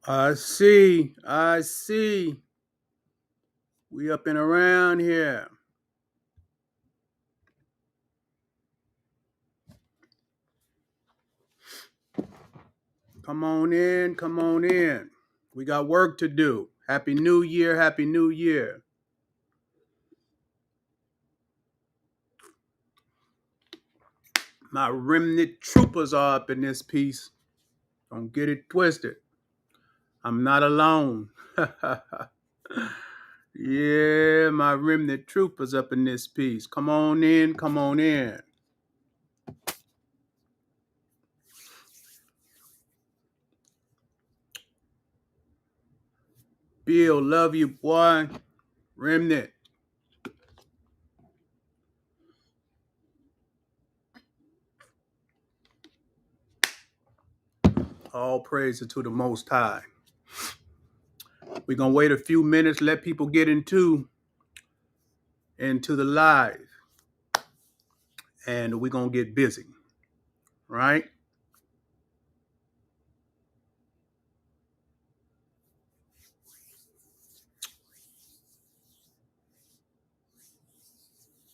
I see. We up and around here. Come on in, come on in. We got work to do. Happy New Year, Happy New Year. My remnant troopers are up in this piece. Don't get it twisted. I'm not alone. Yeah, my remnant troopers up in this piece. Come on in, come on in. Bill, love you, boy. Remnant. All praise to the Most High. We're going to wait a few minutes, let people get into the live, and we're going to get busy, right?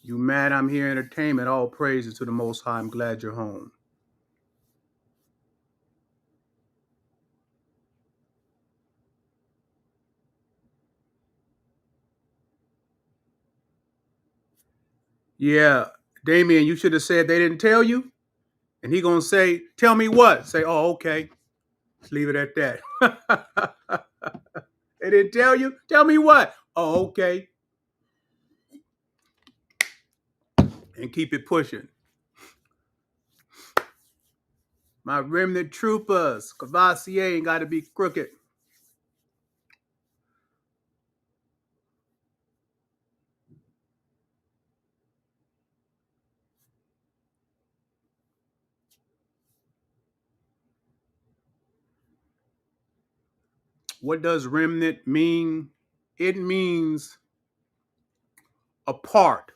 You mad I'm here entertainment, all praises to the Most High. I'm glad you're home. Yeah, Damien, you should have said they didn't tell you. And he going to say, tell me what? Say, oh, okay. Let's leave it at that. They didn't tell you? Tell me what? Oh, okay. And keep it pushing. My remnant troopers, Cavassier ain't got to be crooked. What does remnant mean? It means a part,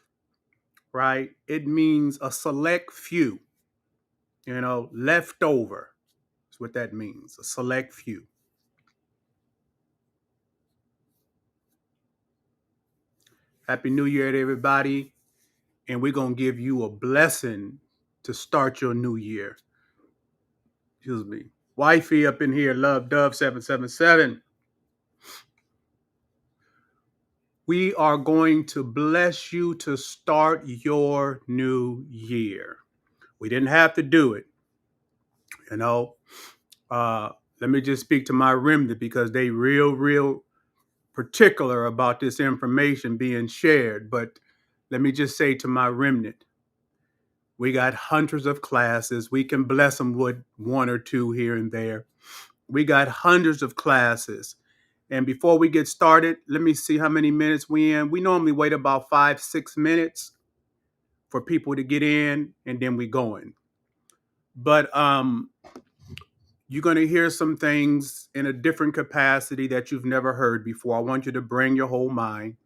right? It means a select few, left over. That's what that means, a select few. Happy New Year to everybody. And we're going to give you a blessing to start your new year. Excuse me. Wifey up in here, Love Dove 777. We are going to bless you to start your new year. We didn't have to do it. You know, let me just speak to my remnant because they real particular about this information being shared. But let me just say to my remnant, we got hundreds of classes. We can bless them with one or two here and there. We got hundreds of classes. And before we get started, let me see how many minutes we in. We normally wait about 5-6 minutes for people to get in, and then we going. But you're going to hear some things in a different capacity that you've never heard before. I want you to bring your whole mind.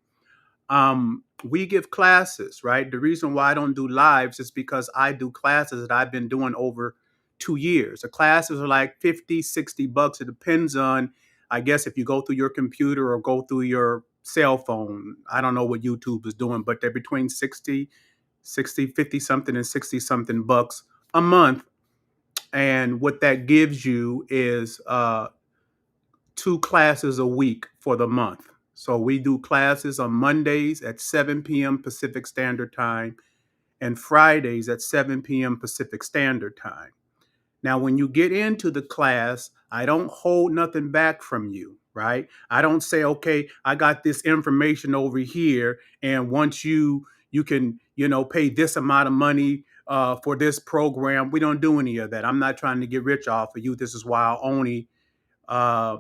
We give classes, right? The reason why I don't do lives is because I do classes that I've been doing over 2 years. The classes are like $50-$60. It depends on, I guess, if you go through your computer or go through your cell phone. I don't know what YouTube is doing, but they're between 60, 50 something and 60 something bucks a month. And what that gives you is 2 classes a week for the month. So we do classes on Mondays at 7 p.m. Pacific Standard Time and Fridays at 7 p.m. Pacific Standard Time. Now, when you get into the class, I don't hold nothing back from you, right? I don't say, okay, I got this information over here, and once you can, pay this amount of money for this program. We don't do any of that. I'm not trying to get rich off of you. This is why I only uh,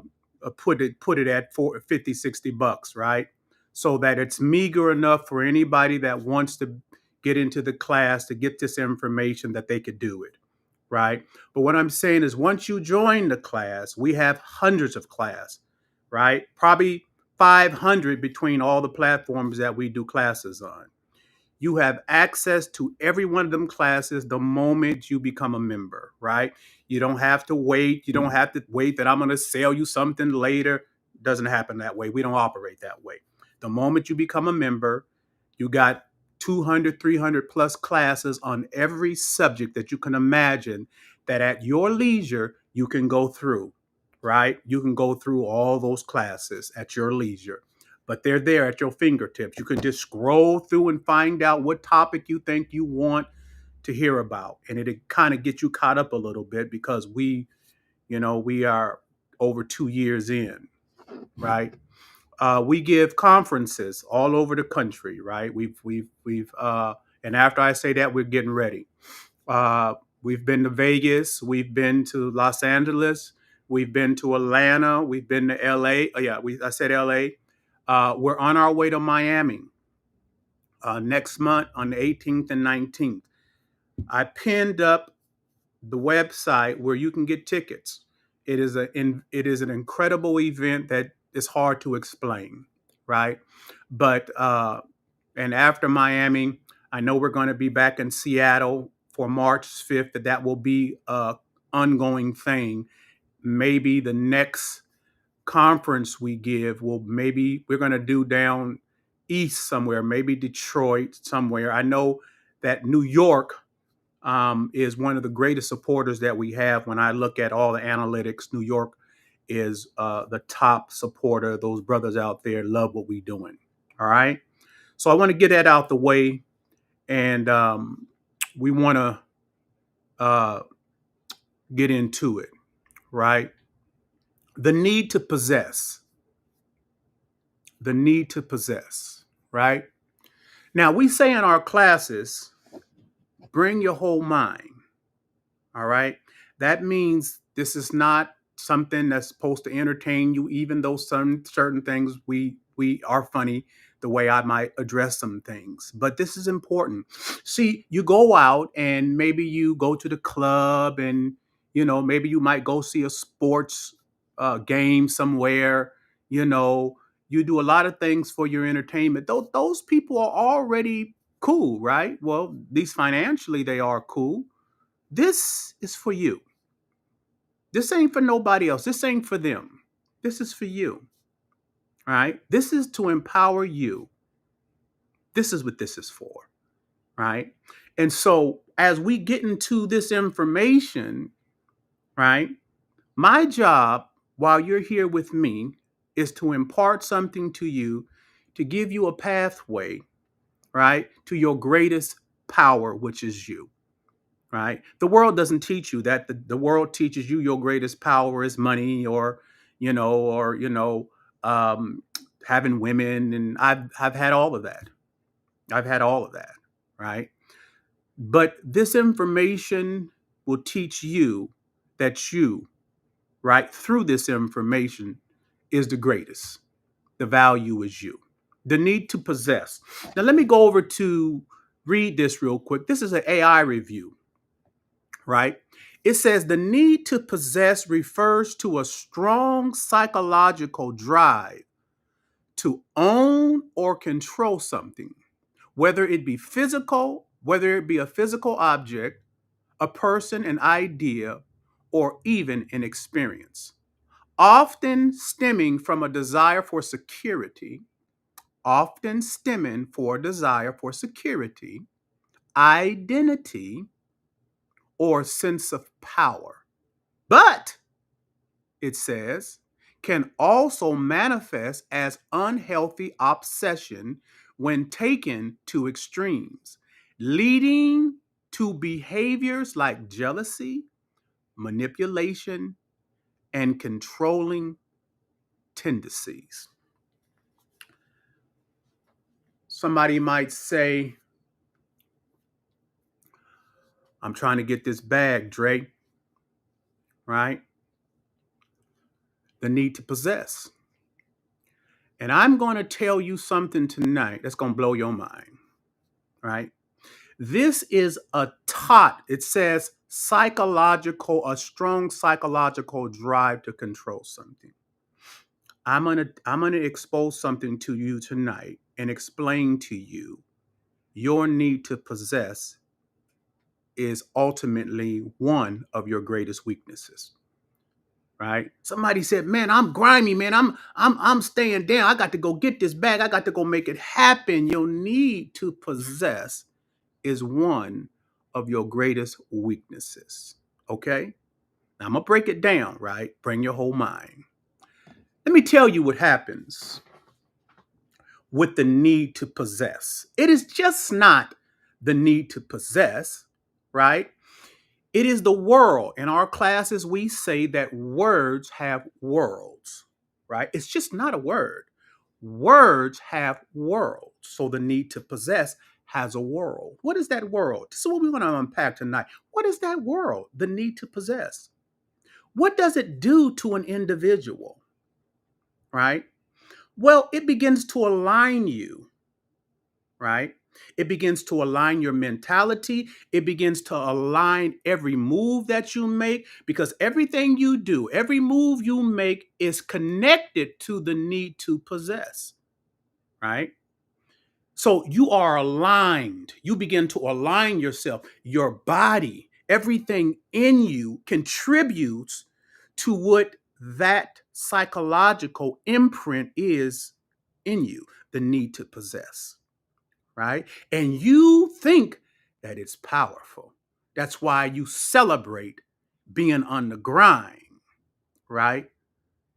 put it at $50-$60, right? So that it's meager enough for anybody that wants to get into the class to get this information that they could do it, right? But what I'm saying is once you join the class, we have hundreds of class, right? Probably 500 between all the platforms that we do classes on. You have access to every one of them classes the moment you become a member, right? You don't have to wait. You don't have to wait that I'm going to sell you something later. It doesn't happen that way. We don't operate that way. The moment you become a member, you got 200, 300 plus classes on every subject that you can imagine that at your leisure you can go through, right? You can go through all those classes at your leisure, but they're there at your fingertips. You can just scroll through and find out what topic you think you want to hear about. And it kind of gets you caught up a little bit because we are over 2 years in, right? We give conferences all over the country, right? And after I say that, we're getting ready. Uh, we've been to Vegas, we've been to Los Angeles, we've been to Atlanta, we've been to LA. Oh, yeah, I said LA. We're on our way to Miami next month on the 18th and 19th. I pinned up the website where you can get tickets. It is an incredible event that is hard to explain, right? But and after Miami, I know we're going to be back in Seattle for March 5th. That will be a ongoing thing. Maybe the next conference we give maybe we're going to do down east somewhere, maybe Detroit somewhere. I know that New York is one of the greatest supporters that we have. When I look at all the analytics, New York is the top supporter. Those brothers out there love what we're doing. All right. So I want to get that out the way. And we want to get into it, right? The need to possess. The need to possess, right? Now, we say in our classes, bring your whole mind. All right. That means this is not something that's supposed to entertain you, even though some certain things we are funny the way I might address some things. But this is important. See, you go out and maybe you go to the club and maybe you might go see a sports game somewhere. You know, you do a lot of things for your entertainment. Those people are already cool, right? Well, at least financially they are cool. This is for you. This ain't for nobody else. This ain't for them. This is for you. All right. This is to empower you. This is what this is for. Right. And so as we get into this information, right, my job while you're here with me is to impart something to you, to give you a pathway, right, to your greatest power, which is you. Right? The world doesn't teach you that. The world teaches you your greatest power is money, or um, having women, and I've had all of that. I've had all of that, right? But this information will teach you that you, right, through this information is the greatest. The value is you. The need to possess. Now let me go over to read this real quick. This is an AI review. Right? It says the need to possess refers to a strong psychological drive to own or control something, whether it be physical, whether it be a physical object, a person, an idea, or even an experience, often stemming from a desire for security, identity, or sense of power. But it says, can also manifest as unhealthy obsession when taken to extremes, leading to behaviors like jealousy, manipulation, and controlling tendencies. Somebody might say, I'm trying to get this bag, Dre, right? The need to possess. And I'm going to tell you something tonight that's going to blow your mind, right? This is it says a strong psychological drive to control something. I'm gonna expose something to you tonight and explain to you your need to possess is ultimately one of your greatest weaknesses. Right? Somebody said, "Man, I'm grimy, man. I'm staying down. I got to go get this bag. I got to go make it happen." Your need to possess is one of your greatest weaknesses. Okay? Now I'm going to break it down, right? Bring your whole mind. Let me tell you what happens with the need to possess. It is just not the need to possess, right? It is the world. In our classes, we say that words have worlds, right? It's just not a word. Words have worlds. So the need to possess has a world. What is that world? This is what we want to unpack tonight. What is that world? The need to possess. What does it do to an individual, right? Well, it begins to align you, right? It begins to align your mentality. It begins to align every move that you make, because everything you do, every move you make is connected to the need to possess, right? So you are aligned. You begin to align yourself, your body, everything in you contributes to what that psychological imprint is in you, the need to possess, right? And you think that it's powerful. That's why you celebrate being on the grind, right?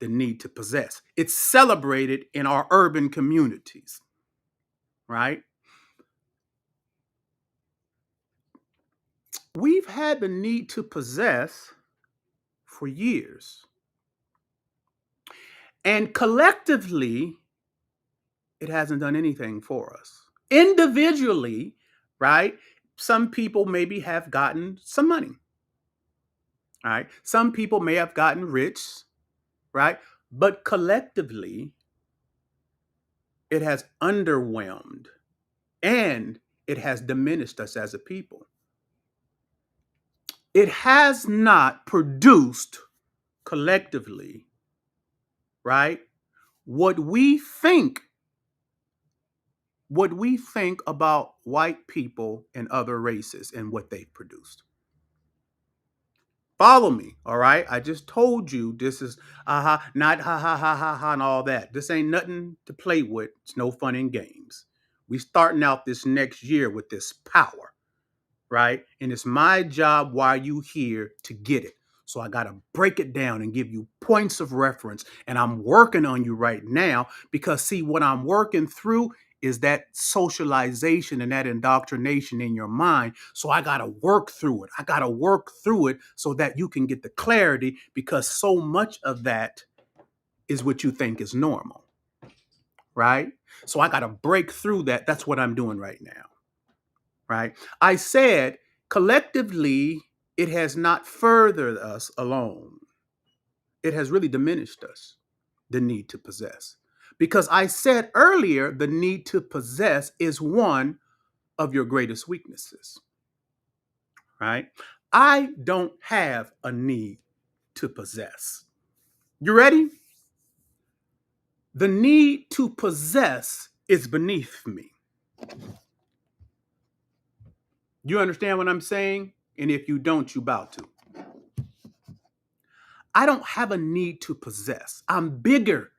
The need to possess. It's celebrated in our urban communities, right? We've had the need to possess for years. And collectively, it hasn't done anything for us. Individually, right? Some people maybe have gotten some money. All right. Some people may have gotten rich, right? But collectively, it has underwhelmed and it has diminished us as a people. It has not produced collectively, right? What we think about white people and other races and what they've produced. Follow me, all right? I just told you this is not ha ha ha ha ha and all that. This ain't nothing to play with. It's no fun in games. We starting out this next year with this power, right? And it's my job while you here to get it. So I got to break it down and give you points of reference. And I'm working on you right now because, see, what I'm working through is that socialization and that indoctrination in your mind. So I got to work through it. I got to work through it so that you can get the clarity, because so much of that is what you think is normal, right? So I got to break through that. That's what I'm doing right now, right? I said collectively, it has not furthered us alone. It has really diminished us, the need to possess. Because I said earlier, the need to possess is one of your greatest weaknesses, right? I don't have a need to possess. You ready? The need to possess is beneath me. You understand what I'm saying? And if you don't, you about to. I don't have a need to possess. I'm bigger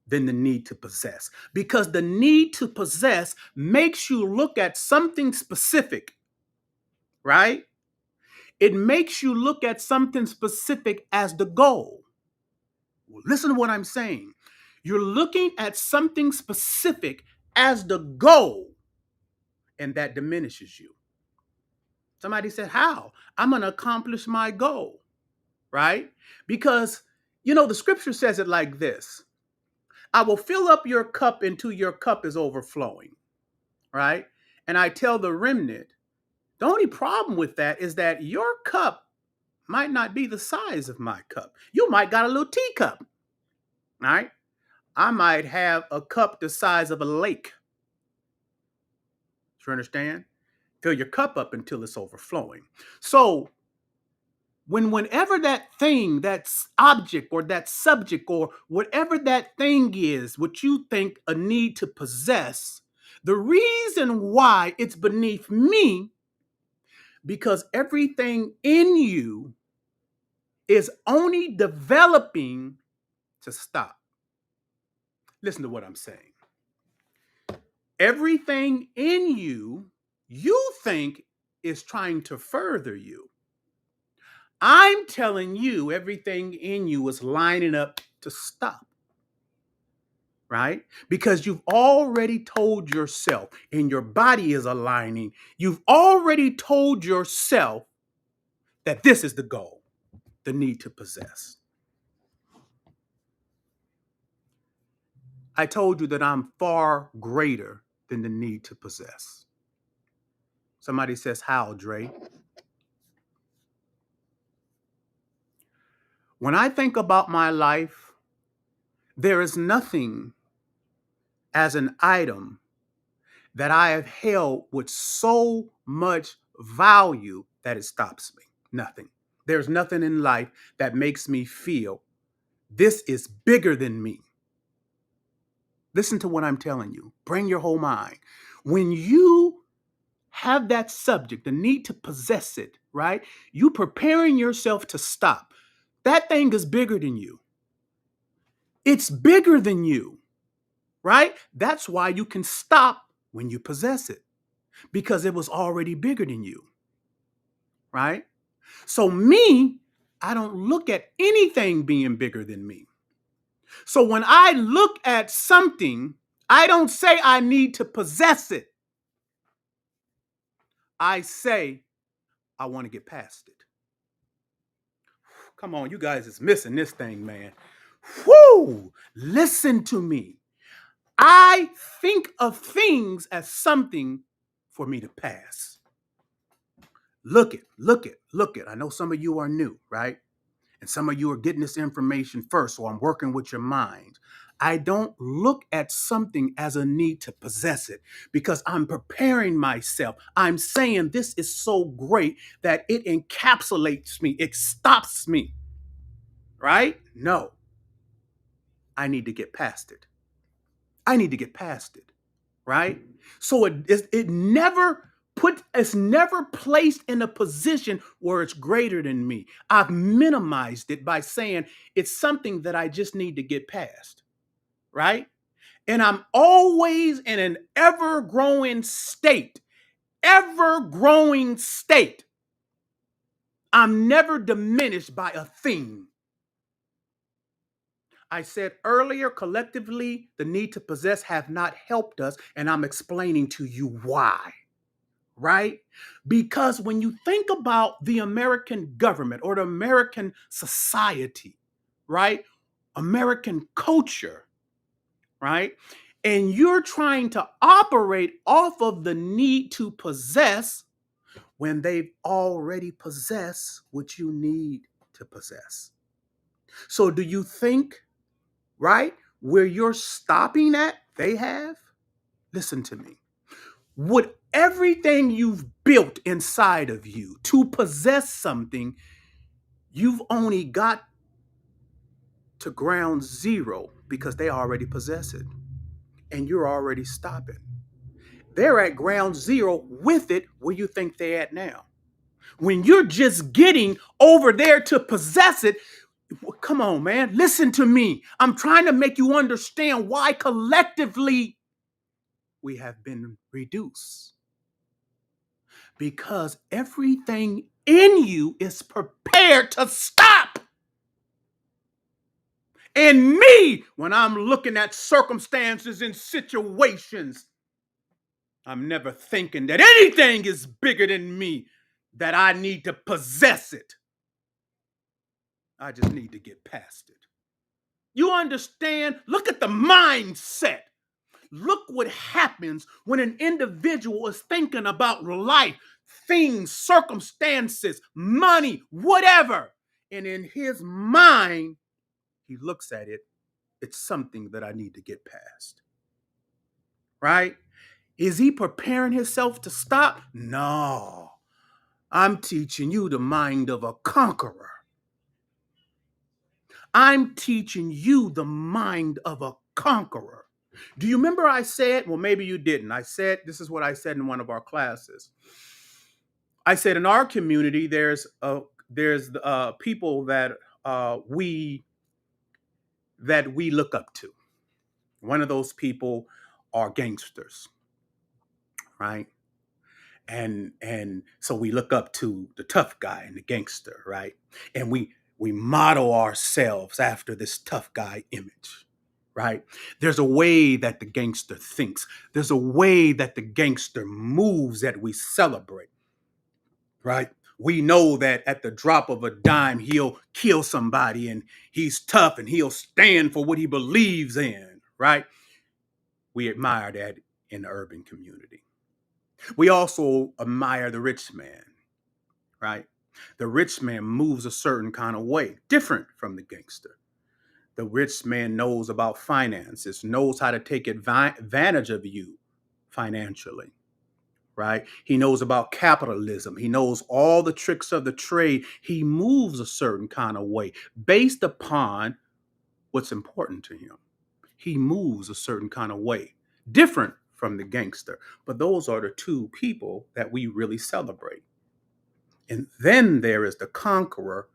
than the need to possess, because the need to possess makes you look at something specific, right? It makes you look at something specific as the goal. Listen to what I'm saying. You're looking at something specific as the goal, and that diminishes you. Somebody said, how? I'm going to accomplish my goal, right? Because, the scripture says it like this: I will fill up your cup until your cup is overflowing, right? And I tell the remnant, the only problem with that is that your cup might not be the size of my cup. You might got a little teacup, right? I might have a cup the size of a lake. You understand? Fill your cup up until it's overflowing. So whenever that thing, that object or that subject or whatever that thing is, what you think a need to possess, The reason why it's beneath me, because everything in you is only developing to stop. Listen to what I'm saying. Everything in you, you think is trying to further you. I'm telling you, everything in you is lining up to stop. Right? Because you've already told yourself, and your body is aligning, you've already told yourself that this is the goal, the need to possess. I told you that I'm far greater than the need to possess. Somebody says, how, Dre? When I think about my life, there is nothing as an item that I have held with so much value that it stops me. Nothing. There's nothing in life that makes me feel this is bigger than me. Listen to what I'm telling you. Bring your whole mind. When you have that subject, the need to possess it, right? You preparing yourself to stop. That thing is bigger than you. It's bigger than you, right? That's why you can stop when you possess it, because it was already bigger than you, right? So me, I don't look at anything being bigger than me. So when I look at something, I don't say I need to possess it. I say I want to get past it. Come on, you guys is missing this thing, man. Whoo! Listen to me. I think of things as something for me to pass. Look it. I know some of you are new, right? And some of you are getting this information first, so I'm working with your mind. I don't look at something as a need to possess it because I'm preparing myself. I'm saying this is so great that it encapsulates me, it stops me, right? No, I need to get past it. I need to get past it, right? So it's never placed in a position where it's greater than me. I've minimized it by saying it's something that I just need to get past, right? And I'm always in an ever-growing state. Ever-growing state. I'm never diminished by a thing. I said earlier, collectively, the need to possess have not helped us, and I'm explaining to you why. Right? Because when you think about the American government or the American society, right? American culture, right? And you're trying to operate off of the need to possess when they've already possessed what you need to possess. So do you think, right, where you're stopping at, they have? Listen to me. Would everything you've built inside of you to possess something, you've only got to ground zero because they already possess it and you're already stopping. They're at ground zero with it where you think they're at now. When you're just getting over there to possess it, come on, man, listen to me. I'm trying to make you understand why collectively we have been reduced. Because everything in you is prepared to stop. And me, when I'm looking at circumstances and situations, I'm never thinking that anything is bigger than me, that I need to possess it. I just need to get past it. You understand? Look at the mindset. Look what happens when an individual is thinking about life, things, circumstances, money, whatever. And in his mind, he looks at it, it's something that I need to get past. Right? Is he preparing himself to stop? No. I'm teaching you the mind of a conqueror. I'm teaching you the mind of a conqueror. Do you remember I said, well, maybe you didn't. I said, this is what I said in one of our classes. I said in our community, there's people that we look up to. One of those people are gangsters, right? And so we look up to the tough guy and the gangster, right? And we model ourselves after this tough guy image, right? There's a way that the gangster thinks. There's a way that the gangster moves that we celebrate, right? We know that at the drop of a dime, he'll kill somebody, and he's tough and he'll stand for what he believes in, right? We admire that in the urban community. We also admire the rich man, right? The rich man moves a certain kind of way, different from the gangster. The rich man knows about finances, knows how to take advantage of you financially, right? He knows about capitalism. He knows all the tricks of the trade. He moves a certain kind of way based upon what's important to him. He moves a certain kind of way, different from the gangster. But those are the two people that we really celebrate. And then there is the conqueror,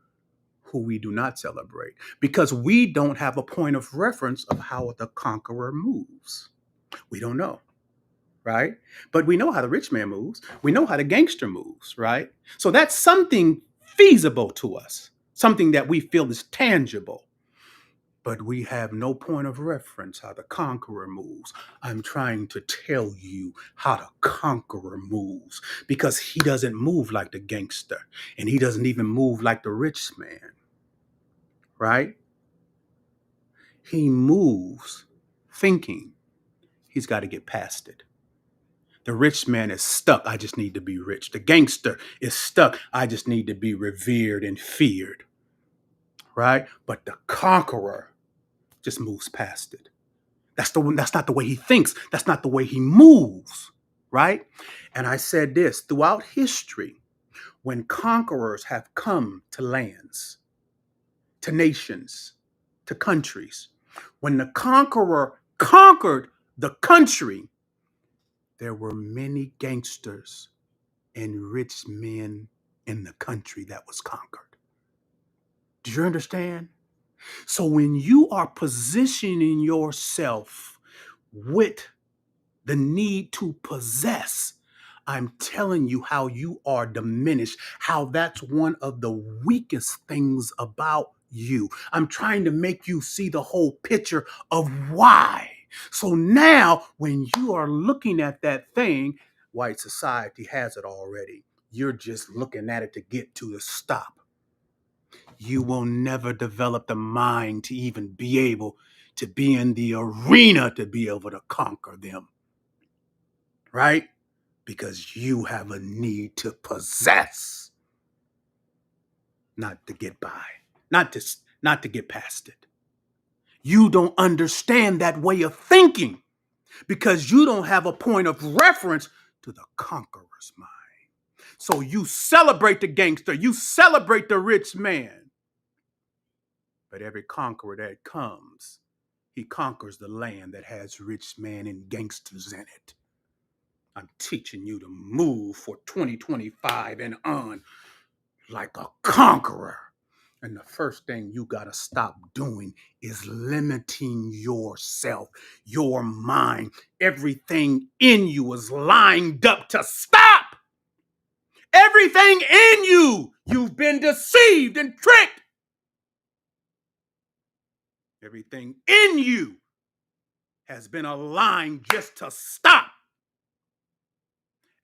who we do not celebrate because we don't have a point of reference of how the conqueror moves. We don't know, right? But we know how the rich man moves. We know how the gangster moves, right? So that's something feasible to us, something that we feel is tangible. But we have no point of reference how the conqueror moves. I'm trying to tell you how the conqueror moves because he doesn't move like the gangster and he doesn't even move like the rich man, right? He moves thinking he's got to get past it. The rich man is stuck. I just need to be rich. The gangster is stuck. I just need to be revered and feared, right? But the conqueror just moves past it. That's not the way he thinks. That's not the way he moves, right? And I said this throughout history, when conquerors have come to lands, to nations, to countries, when the conqueror conquered the country, there were many gangsters and rich men in the country that was conquered. Do you understand? So when you are positioning yourself with the need to possess, I'm telling you how you are diminished, how that's one of the weakest things about you. I'm trying to make you see the whole picture of why. So now, when you are looking at that thing, white society has it already. You're just looking at it to get to the stop. You will never develop the mind to even be able to be in the arena to be able to conquer them, right? Because you have a need to possess, not to get by, not to get past it. You don't understand that way of thinking because you don't have a point of reference to the conqueror's mind. So you celebrate the gangster, you celebrate the rich man. But every conqueror that comes, he conquers the land that has rich men and gangsters in it. I'm teaching you to move for 2025 and on like a conqueror. And the first thing you got to stop doing is limiting yourself, your mind. Everything in you is lined up to stop. Everything in you, you've been deceived and tricked. Everything in you has been aligned just to stop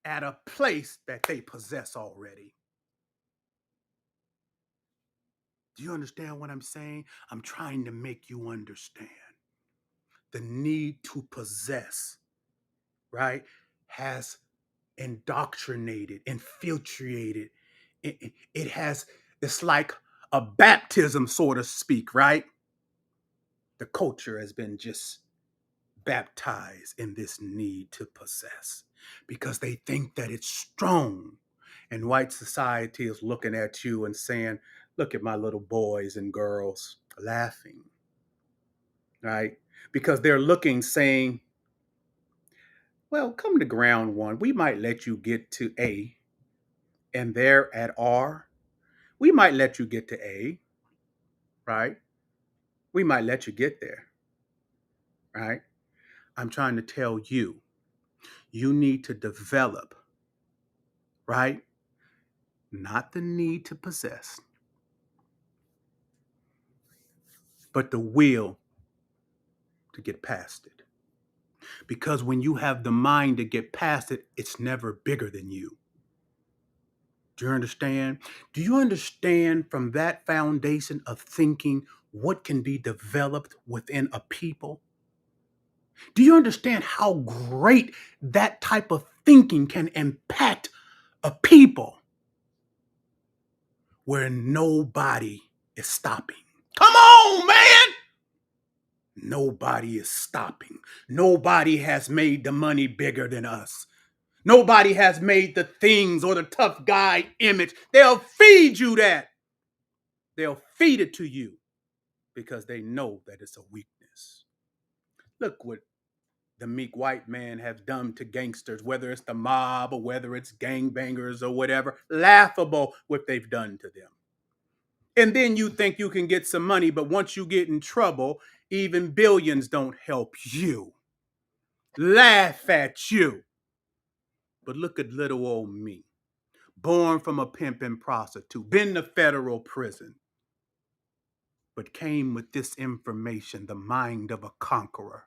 at a place that they possess already. Do you understand what I'm saying? I'm trying to make you understand. The need to possess, right, has indoctrinated, infiltrated. It has, it's like a baptism, so to speak, right? The culture has been just baptized in this need to possess because they think that it's strong. And white society is looking at you and saying, look at my little boys and girls laughing, right? because they're looking, saying, well, come to ground one. We might let you get to A, and they're at R. We might let you get to A, right? We might let you get there, right? I'm trying to tell you, you need to develop, right? Not the need to possess, but the will to get past it. Because when you have the mind to get past it, it's never bigger than you. Do you understand? Do you understand from that foundation of thinking what can be developed within a people? Do you understand how great that type of thinking can impact a people where nobody is stopping? Come on, man! Nobody is stopping. Nobody has made the money bigger than us. Nobody has made the things or the tough guy image. They'll feed you that. They'll feed it to you because they know that it's a weakness. Look what the meek white man has done to gangsters, whether it's the mob or whether it's gangbangers or whatever. Laughable what they've done to them. And then you think you can get some money, but once you get in trouble, even billions don't help you. Laugh at you. But look at little old me. Born from a pimp and prostitute, been to federal prison, but came with this information, the mind of a conqueror.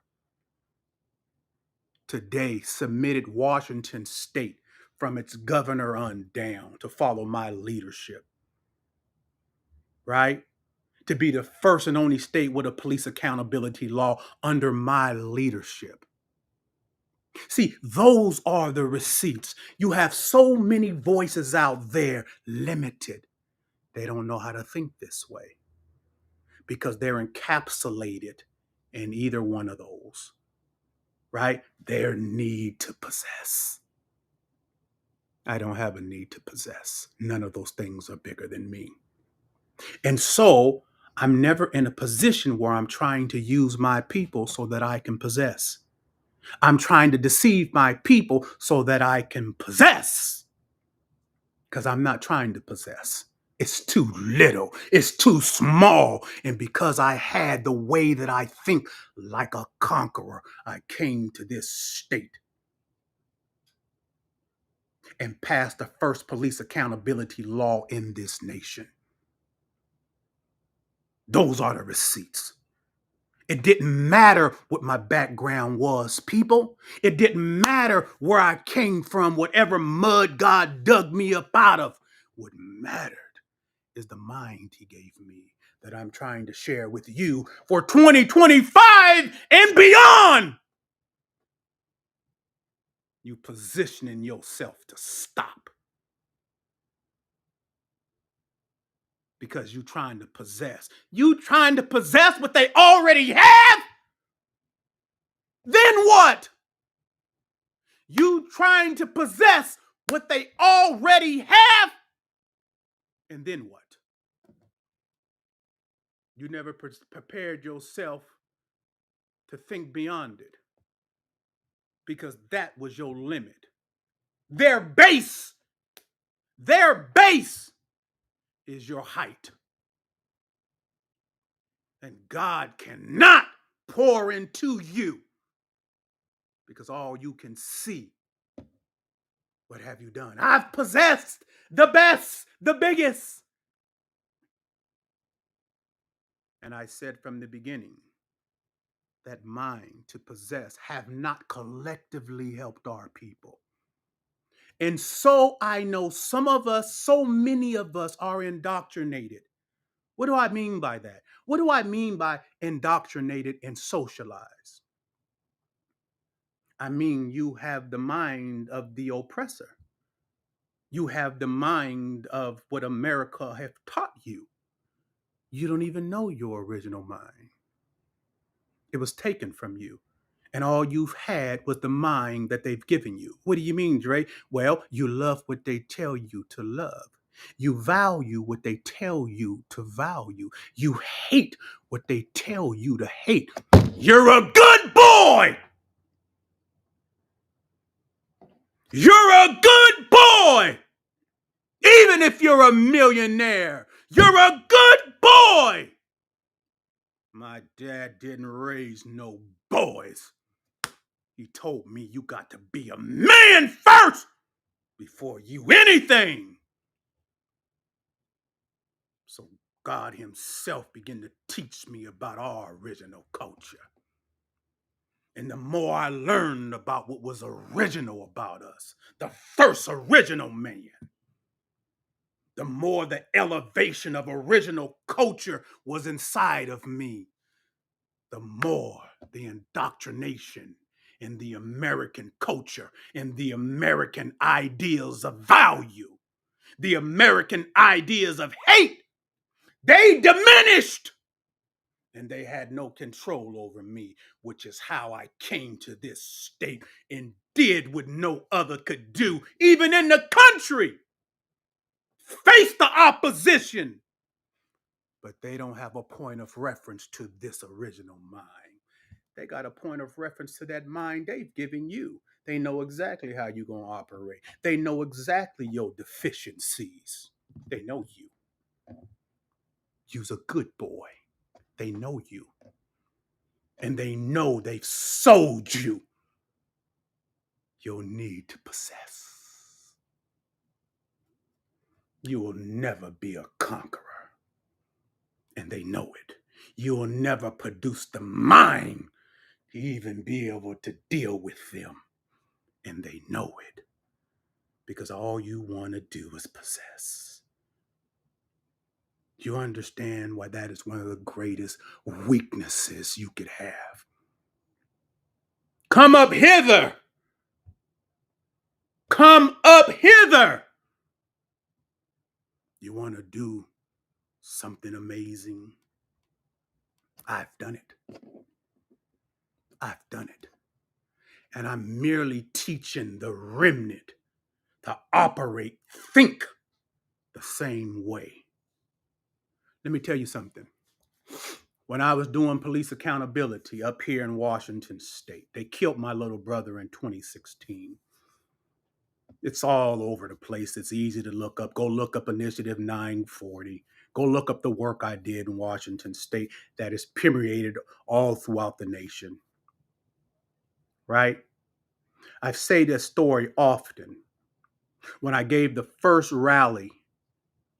Today submitted Washington State from its governor on down to follow my leadership, right? To be the first and only state with a police accountability law under my leadership. See, those are the receipts. You have so many voices out there, limited. They don't know how to think this way because they're encapsulated in either one of those, right? Their need to possess. I don't have a need to possess. None of those things are bigger than me. And so I'm never in a position where I'm trying to use my people so that I can possess. I'm trying to deceive my people so that I can possess. Because I'm not trying to possess. It's too little. It's too small. And because I had the way that I think like a conqueror, I came to this state and passed the first police accountability law in this nation. Those are the receipts. It didn't matter what my background was, people. It didn't matter where I came from, whatever mud God dug me up out of. What mattered is the mind he gave me that I'm trying to share with you for 2025 and beyond. You positioning yourself to stop because you trying to possess. You trying to possess what they already have? Then what? You trying to possess what they already have? And then what? You never prepared yourself to think beyond it because that was your limit. Their base is your height. And God cannot pour into you because all you can see. What have you done? I've possessed the best, the biggest. And I said from the beginning, that mind to possess have not collectively helped our people. And so I know some of us, so many of us are indoctrinated. What do I mean by that? What do I mean by indoctrinated and socialized? I mean, you have the mind of the oppressor. You have the mind of what America have taught you. You don't even know your original mind. It was taken from you. And all you've had was the mind that they've given you. What do you mean, Dre? Well, you love what they tell you to love. You value what they tell you to value. You hate what they tell you to hate. You're a good boy. You're a good boy. Even if you're a millionaire, you're a good boy. My dad didn't raise no boys. He told me you got to be a man first before you anything. So God himself began to teach me about our original culture. And the more I learned about what was original about us, the first original man, the more the elevation of original culture was inside of me, the more the indoctrination in the American culture and the American ideals of value, the American ideas of hate, they diminished. And they had no control over me, which is how I came to this state and did what no other could do, even in the country. Face the opposition. But they don't have a point of reference to this original mind. They got a point of reference to that mind they've given you. They know exactly how you're going to operate. They know exactly your deficiencies. They know you. You's a good boy. They know you. And they know they've sold you your need to possess. You will never be a conqueror. And they know it. You will never produce the mind to even be able to deal with them. And they know it. Because all you want to do is possess. You understand why that is one of the greatest weaknesses you could have. Come up hither. Come up hither. You want to do something amazing? I've done it. I've done it. And I'm merely teaching the remnant to operate, think the same way. Let me tell you something. When I was doing police accountability up here in Washington State, they killed my little brother in 2016. It's all over the place. It's easy to look up. Go look up Initiative 940. Go look up the work I did in Washington State that is permeated all throughout the nation. Right? I say this story often. When I gave the first rally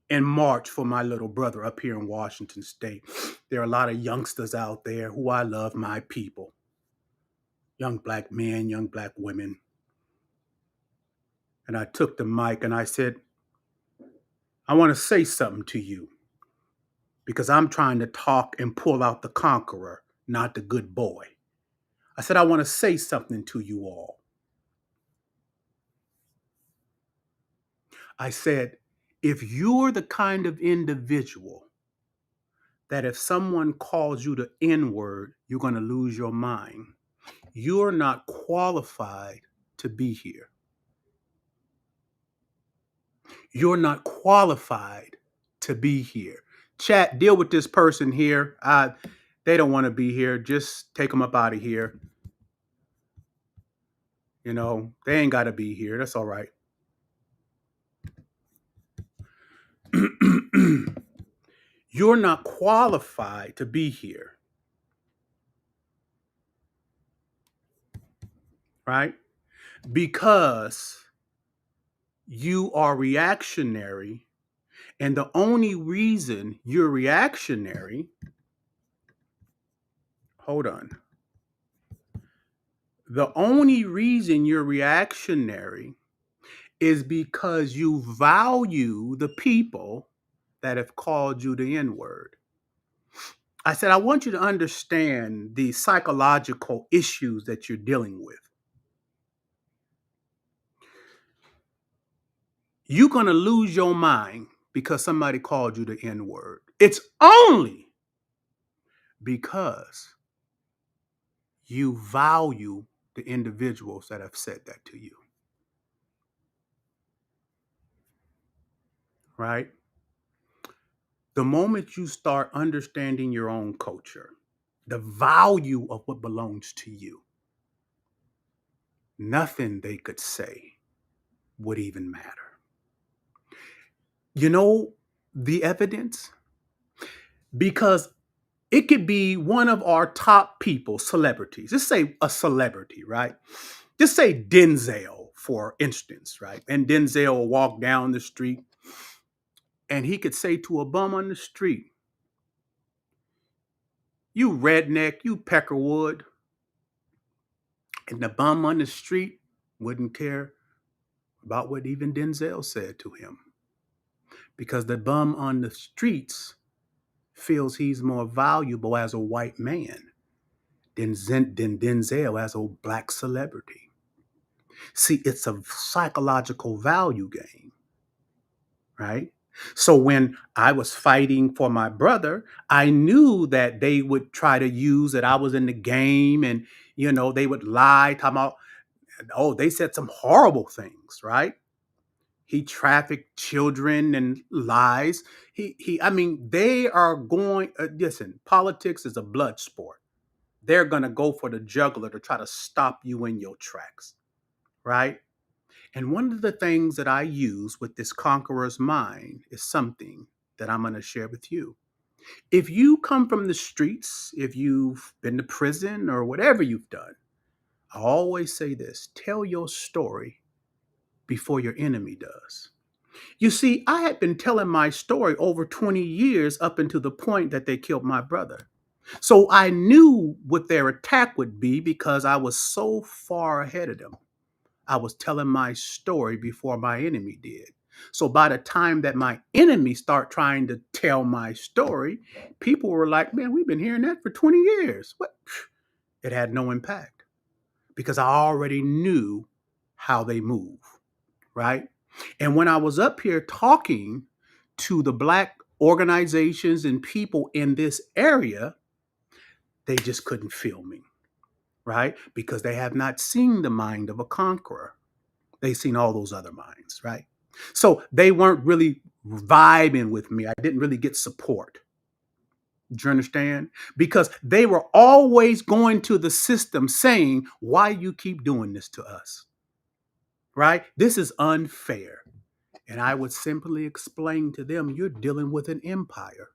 in March for my little brother up here in Washington State, there are a lot of youngsters out there who I love, my people. Young black men, young black women. And I took the mic and I said, I want to say something to you because I'm trying to talk and pull out the conqueror, not the good boy. I said, I want to say something to you all. I said, if you're the kind of individual that if someone calls you the N-word, you're going to lose your mind, you're not qualified to be here. You're not qualified to be here. Chat, deal with this person here. They don't want to be here. Just take them up out of here. You know, they ain't got to be here. That's all right. You're not qualified to be here. Right? Because you are reactionary. And the only reason you're reactionary, hold on. The only reason you're reactionary is because you value the people that have called you the N-word. I said, I want you to understand the psychological issues that you're dealing with. You're going to lose your mind because somebody called you the N-word. It's only because you value the individuals that have said that to you. Right? The moment you start understanding your own culture, the value of what belongs to you, nothing they could say would even matter. You know the evidence? Because it could be one of our top people, celebrities. Just say a celebrity, right? Just say Denzel, for instance, right? And Denzel will walk down the street and he could say to a bum on the street, "You redneck, you peckerwood." And the bum on the street wouldn't care about what even Denzel said to him, because the bum on the streets feels he's more valuable as a white man than Denzel as a black celebrity. See, it's a psychological value game, right? So when I was fighting for my brother, I knew that they would try to use that I was in the game, and they would lie, talking about, oh, they said some horrible things, right? He trafficked children and lies. I mean, they are going, listen, politics is a blood sport. They're going to go for the jugular to try to stop you in your tracks, right? And one of the things that I use with this conqueror's mind is something that I'm going to share with you. If you come from the streets, if you've been to prison or whatever you've done, I always say this: tell your story before your enemy does. You see, I had been telling my story over 20 years up until the point that they killed my brother. So I knew what their attack would be because I was so far ahead of them. I was telling my story before my enemy did. So by the time that my enemy start trying to tell my story, people were like, "Man, we've been hearing that for 20 years." What? It had no impact because I already knew how they move, right? And when I was up here talking to the black organizations and people in this area, they just couldn't feel me, right? Because they have not seen the mind of a conqueror. They've seen all those other minds, right? So they weren't really vibing with me. I didn't really get support. Do you understand? Because they were always going to the system saying, "Why you keep doing this to us?" Right? This is unfair. And I would simply explain to them, you're dealing with an empire.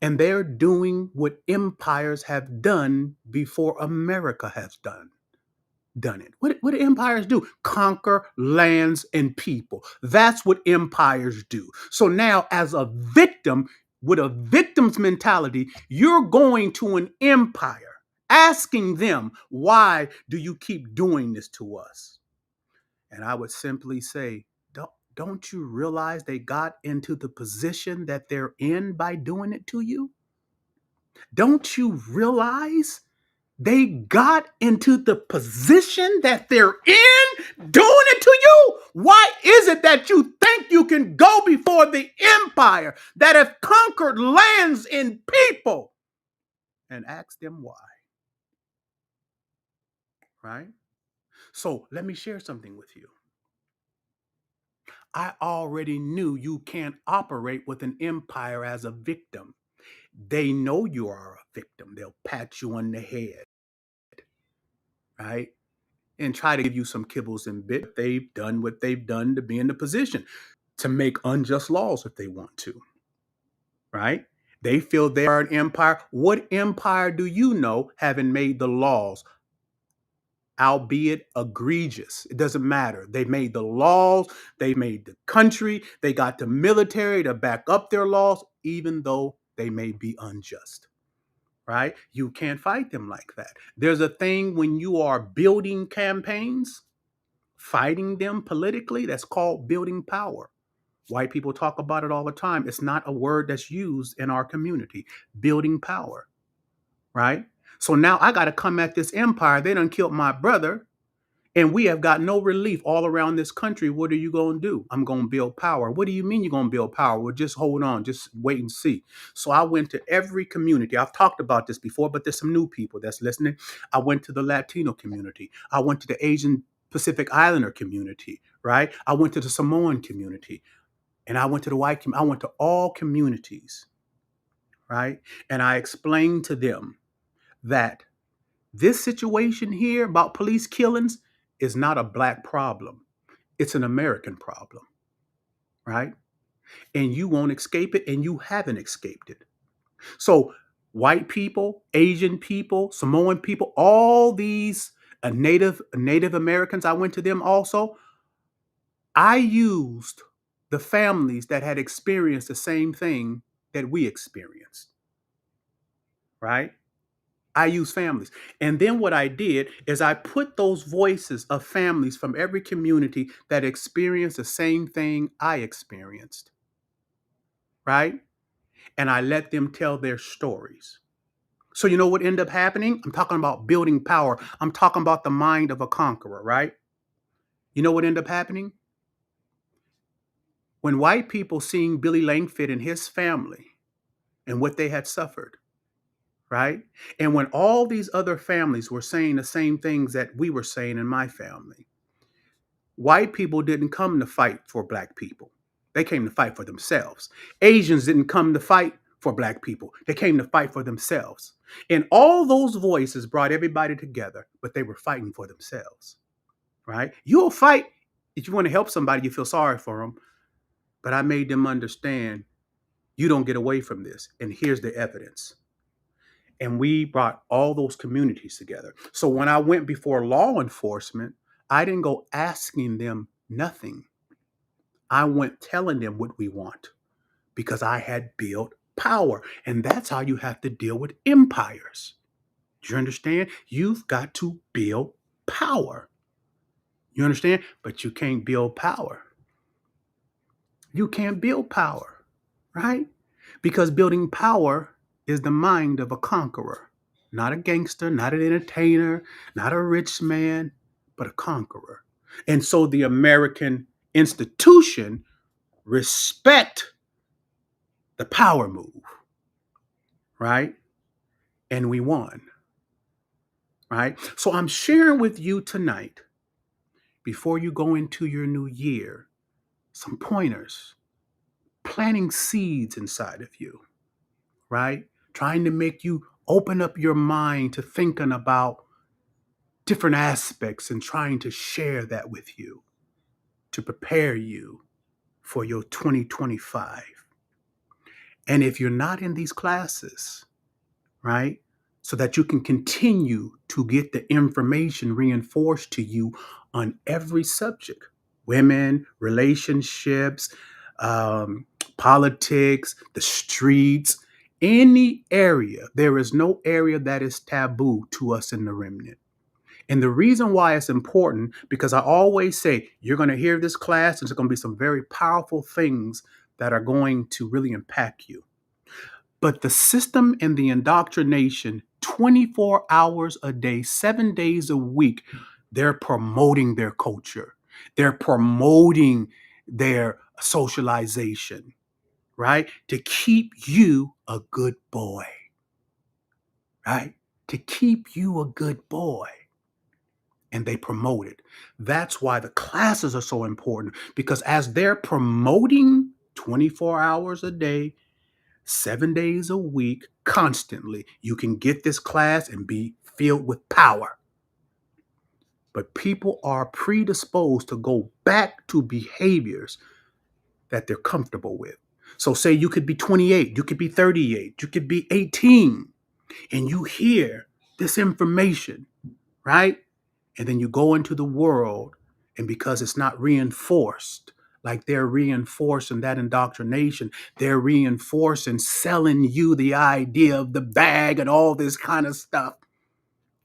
And they're doing what empires have done before America has done it. What do empires do? Conquer lands and people. That's what empires do. So now, as a victim, with a victim's mentality, you're going to an empire asking them, "Why do you keep doing this to us?" And I would simply say, don't you realize they got into the position that they're in by doing it to you? Don't you realize they got into the position that they're in doing it to you? Why is it that you think you can go before the empire that have conquered lands and people and ask them why? Right? So let me share something with you. I already knew you can't operate with an empire as a victim. They know you are a victim. They'll pat you on the head, right? And try to give you some kibbles and bit. They've done what they've done to be in the position to make unjust laws if they want to, right? They feel they are an empire. What empire do you know having made the laws, albeit egregious? It doesn't matter. They made the laws, they made the country, they got the military to back up their laws, even though they may be unjust, right? You can't fight them like that. There's a thing when you are building campaigns, fighting them politically, that's called building power. White people talk about it all the time. It's not a word that's used in our community. Building power, right? So now I got to come at this empire. They done killed my brother, and we have got no relief all around this country. What are you going to do? I'm going to build power. What do you mean you're going to build power? Well, just hold on. Just wait and see. So I went to every community. I've talked about this before, but there's some new people that's listening. I went to the Latino community. I went to the Asian Pacific Islander community, right? I went to the Samoan community, and I went to the white community. I went to all communities, right? And I explained to them that this situation here about police killings is not a black problem. It's an American problem, right? And you won't escape it, and you haven't escaped it. So, white people, Asian people, Samoan people, all these Native Americans, I went to them also. I used the families that had experienced the same thing that we experienced, right? I use families. And then what I did is I put those voices of families from every community that experienced the same thing I experienced, right? And I let them tell their stories. So you know what ended up happening? I'm talking about building power. I'm talking about the mind of a conqueror, right? You know what ended up happening? When white people seeing Billy Langford and his family and what they had suffered, right? And when all these other families were saying the same things that we were saying in my family, white people didn't come to fight for black people. They came to fight for themselves. Asians didn't come to fight for black people. They came to fight for themselves. And all those voices brought everybody together, but they were fighting for themselves, right? You'll fight if you want to help somebody, you feel sorry for them. But I made them understand you don't get away from this. And here's the evidence. And we brought all those communities together. So when I went before law enforcement, I didn't go asking them nothing. I went telling them what we want because I had built power. And that's how you have to deal with empires. Do you understand? You've got to build power. You understand? But you can't build power. You can't build power, right? Because building power is the mind of a conqueror, not a gangster, not an entertainer, not a rich man, but a conqueror. And so the American institution respect the power move, right? And we won, right? So I'm sharing with you tonight, before you go into your new year, some pointers, planting seeds inside of you, right? Trying to make you open up your mind to thinking about different aspects and trying to share that with you to prepare you for your 2025. And if you're not in these classes, right, so that you can continue to get the information reinforced to you on every subject, women, relationships, politics, the streets, any area. There is no area that is taboo to us in the remnant. And the reason why it's important, because I always say, you're going to hear this class, and there's going to be some very powerful things that are going to really impact you. But the system and the indoctrination, 24 hours a day, 7 days a week, they're promoting their culture. They're promoting their socialization, right? To keep you a good boy, right? To keep you a good boy. And they promote it. That's why the classes are so important, because as they're promoting 24 hours a day, 7 days a week, constantly, you can get this class and be filled with power. But people are predisposed to go back to behaviors that they're comfortable with. So say you could be 28, you could be 38, you could be 18, and you hear this information, right? And then you go into the world, and because it's not reinforced, like they're reinforcing that indoctrination, they're reinforcing selling you the idea of the bag and all this kind of stuff,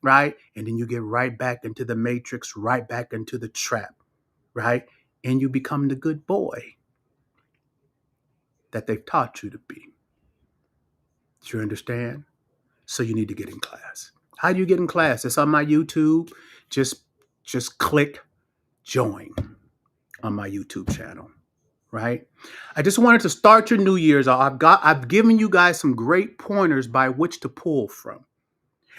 right? And then you get right back into the matrix, right back into the trap, right? And you become the good boy that they've taught you to be. Do you understand? So you need to get in class. How do you get in class? It's on my YouTube. Just click join on my YouTube channel, right? I just wanted to start your New Year's. I've given you guys some great pointers by which to pull from.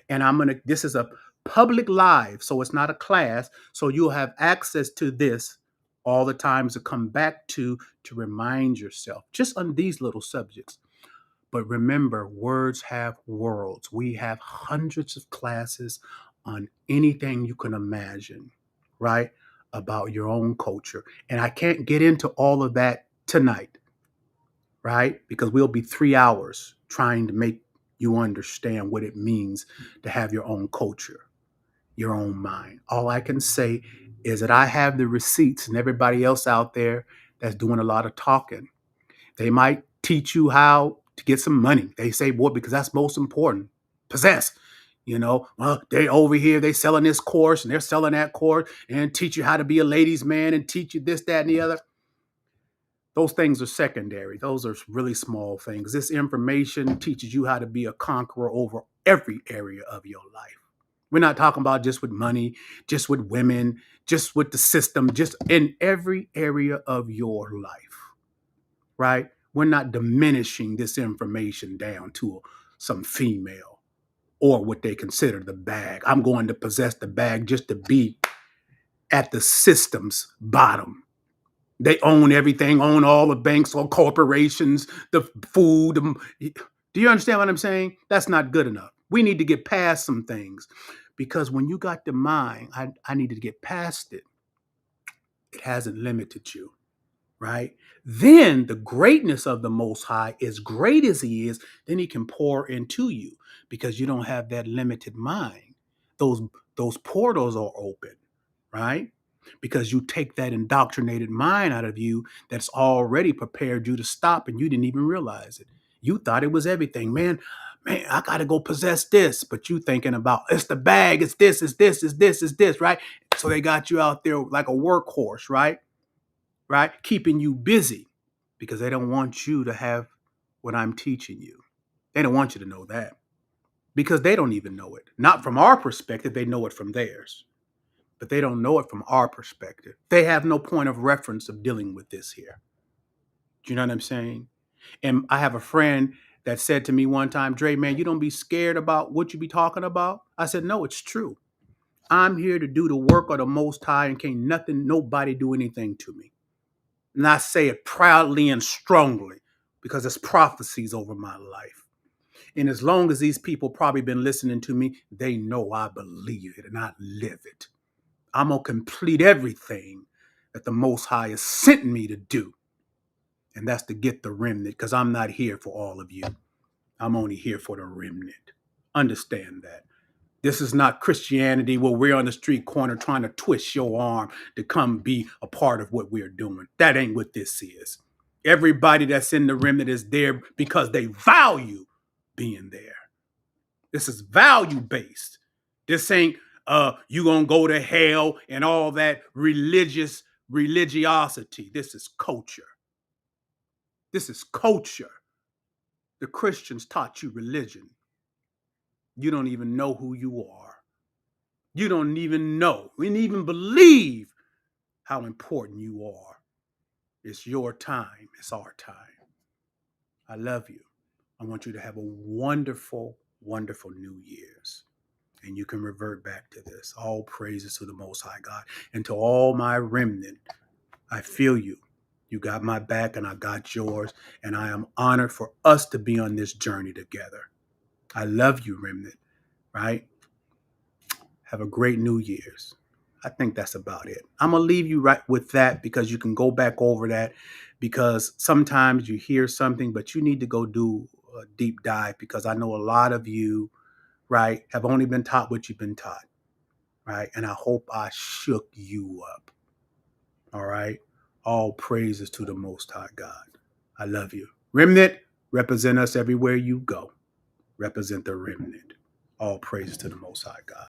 And this is a public live, so it's not a class. So you'll have access to this all the times to come back to remind yourself, just on these little subjects. But remember, words have worlds. We have hundreds of classes on anything you can imagine, right? About your own culture. And I can't get into all of that tonight, right? Because we'll be 3 hours trying to make you understand what it means to have your own culture, your own mind. All I can say is that I have the receipts, and everybody else out there that's doing a lot of talking. They might teach you how to get some money. They say, boy, because that's most important. Possess. Well, they over here, they selling this course and they're selling that course and teach you how to be a ladies' man and teach you this, that, and the other. Those things are secondary. Those are really small things. This information teaches you how to be a conqueror over every area of your life. We're not talking about just with money, just with women, just with the system, just in every area of your life, right? We're not diminishing this information down to some female or what they consider the bag. I'm going to possess the bag just to be at the system's bottom. They own everything, own all the banks, all corporations, the food. Do you understand what I'm saying? That's not good enough. We need to get past some things, because when you got the mind, I needed to get past it. It hasn't limited you, right? Then the greatness of the Most High, as great as He is, then He can pour into you because you don't have that limited mind. Those portals are open, right? Because you take that indoctrinated mind out of you that's already prepared you to stop, and you didn't even realize it. You thought it was everything. Man, I got to go possess this. But you thinking about, it's the bag, it's this, it's this, it's this, it's this, right? So they got you out there like a workhorse, right? Right? Keeping you busy because they don't want you to have what I'm teaching you. They don't want you to know that because they don't even know it. Not from our perspective, they know it from theirs. But they don't know it from our perspective. They have no point of reference of dealing with this here. Do you know what I'm saying? And I have a friend that said to me one time, Dre, man, you don't be scared about what you be talking about. I said, no, it's true. I'm here to do the work of the Most High, and can't nobody do anything to me. And I say it proudly and strongly because it's prophecies over my life. And as long as these people probably been listening to me, they know I believe it and I live it. I'm going to complete everything that the Most High has sent me to do. And that's to get the remnant, because I'm not here for all of you. I'm only here for the remnant. Understand that. This is not Christianity where we're on the street corner trying to twist your arm to come be a part of what we're doing. That ain't what this is. Everybody that's in the remnant is there because they value being there. This is value based. This ain't you gonna go to hell and all that religiosity. This is culture. This is culture. The Christians taught you religion. You don't even know who you are. You don't even know and even believe how important you are. It's your time. It's our time. I love you. I want you to have a wonderful, wonderful New Year's. And you can revert back to this. All praises to the Most High God. And to all my remnant, I feel you. You got my back and I got yours. And I am honored for us to be on this journey together. I love you, remnant, right? Have a great New Year's. I think that's about it. I'm going to leave you right with that because you can go back over that, because sometimes you hear something, but you need to go do a deep dive, because I know a lot of you, right, have only been taught what you've been taught, right? And I hope I shook you up, all right? All praises to the Most High God. I love you. Remnant, represent us everywhere you go. Represent the remnant. All praises to the Most High God.